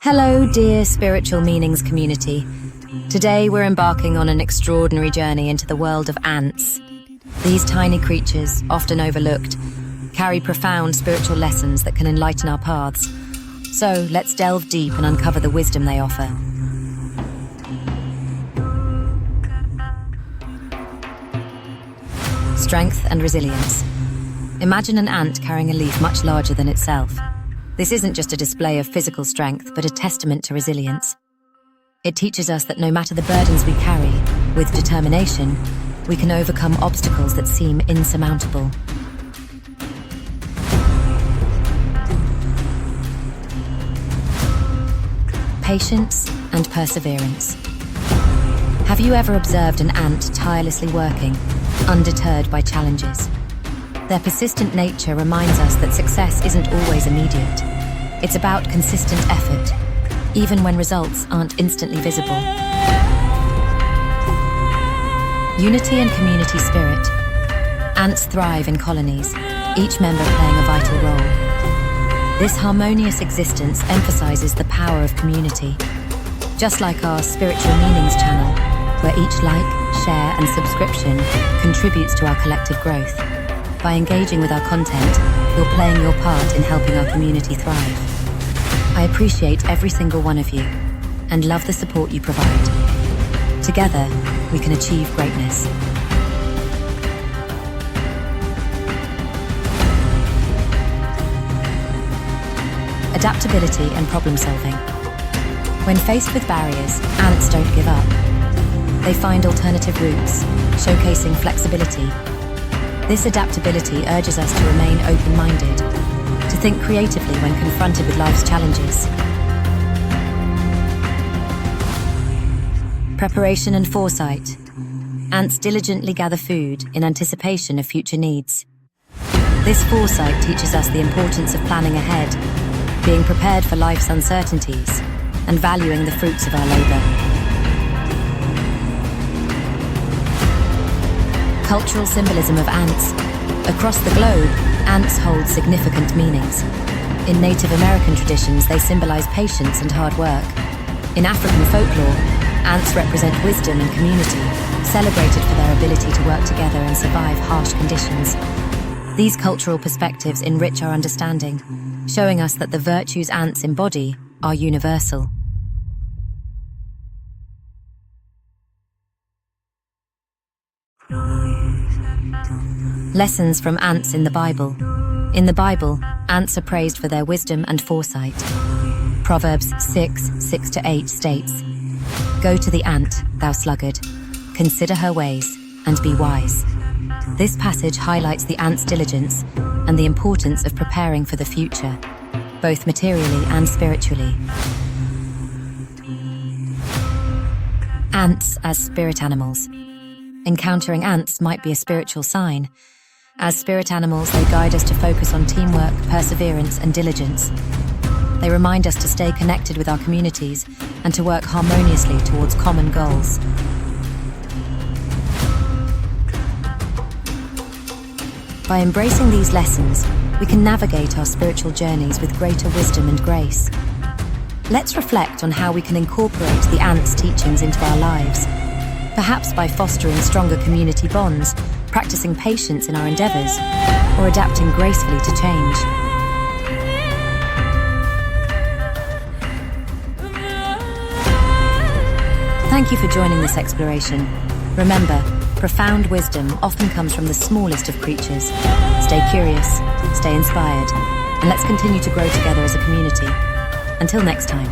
Hello, dear Spiritual Meanings community. Today we're embarking on an extraordinary journey into the world of ants. These tiny creatures, often overlooked, carry profound spiritual lessons that can enlighten our paths. So let's delve deep and uncover the wisdom they offer. Strength and resilience. Imagine an ant carrying a leaf much larger than itself. This isn't just a display of physical strength, but a testament to resilience. It teaches us that no matter the burdens we carry, with determination, we can overcome obstacles that seem insurmountable. Patience and perseverance. Have you ever observed an ant tirelessly working, undeterred by challenges? Their persistent nature reminds us that success isn't always immediate. It's about consistent effort, even when results aren't instantly visible. Unity and community spirit. Ants thrive in colonies, each member playing a vital role. This harmonious existence emphasizes the power of community. Just like our Spiritual Meanings channel, where each like, share, and subscription contributes to our collective growth. By engaging with our content, you're playing your part in helping our community thrive. I appreciate every single one of you and love the support you provide. Together, we can achieve greatness. Adaptability and problem-solving. When faced with barriers, ants don't give up. They find alternative routes, showcasing flexibility. This adaptability urges us to remain open-minded, to think creatively when confronted with life's challenges. Preparation and foresight. Ants diligently gather food in anticipation of future needs. This foresight teaches us the importance of planning ahead, being prepared for life's uncertainties, and valuing the fruits of our labor. Cultural symbolism of ants. Across the globe, ants hold significant meanings. In Native American traditions, they symbolize patience and hard work. In African folklore, ants represent wisdom and community, celebrated for their ability to work together and survive harsh conditions. These cultural perspectives enrich our understanding, showing us that the virtues ants embody are universal. Lessons from ants in the Bible. In the Bible, ants are praised for their wisdom and foresight. Proverbs 6:6-8 states, "Go to the ant, thou sluggard, consider her ways, and be wise." This passage highlights the ant's diligence and the importance of preparing for the future, both materially and spiritually. Ants as spirit animals. Encountering ants might be a spiritual sign. As spirit animals, they guide us to focus on teamwork, perseverance, and diligence. They remind us to stay connected with our communities and to work harmoniously towards common goals. By embracing these lessons, we can navigate our spiritual journeys with greater wisdom and grace. Let's reflect on how we can incorporate the ants' teachings into our lives, perhaps by fostering stronger community bonds, practicing patience in our endeavors, or adapting gracefully to change. Thank you for joining this exploration. Remember, profound wisdom often comes from the smallest of creatures. Stay curious, stay inspired, and let's continue to grow together as a community. Until next time.